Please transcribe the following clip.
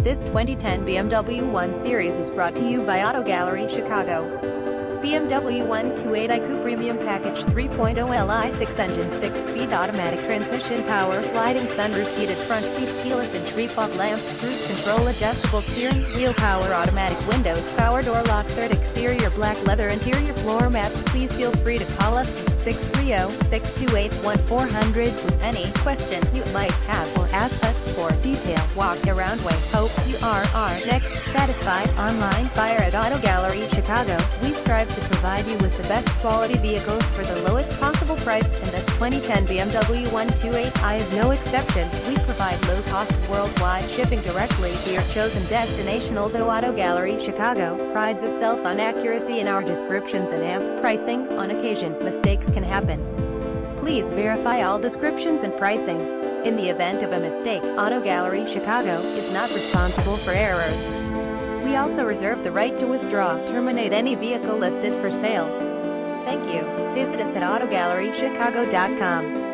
This 2010 BMW 1 Series is brought to you by Auto Gallery Chicago. BMW 128i Coupe Premium Package 3.0 Li 6 engine 6-speed automatic transmission power sliding sunroof heated front seats keyless entry fog lamps cruise control adjustable steering wheel power automatic windows power door locks exterior black leather interior floor mats. Please feel free to call us at 630-628-1400 with any question you might have or ask us for detailed walk around. We hope you are our next satisfied online buyer at Auto Gallery Chicago. We strive to provide you with the best quality vehicles for the lowest possible price, and this 2010 BMW 128i is no exception. We provide low-cost worldwide shipping directly to your chosen destination. Although Auto Gallery Chicago prides itself on accuracy in our descriptions and amp pricing, on occasion, mistakes can happen. Please verify all descriptions and pricing. In the event of a mistake, Auto Gallery Chicago is not responsible for errors. We also reserve the right to withdraw, terminate any vehicle listed for sale. Thank you. Visit us at AutoGalleryChicago.com.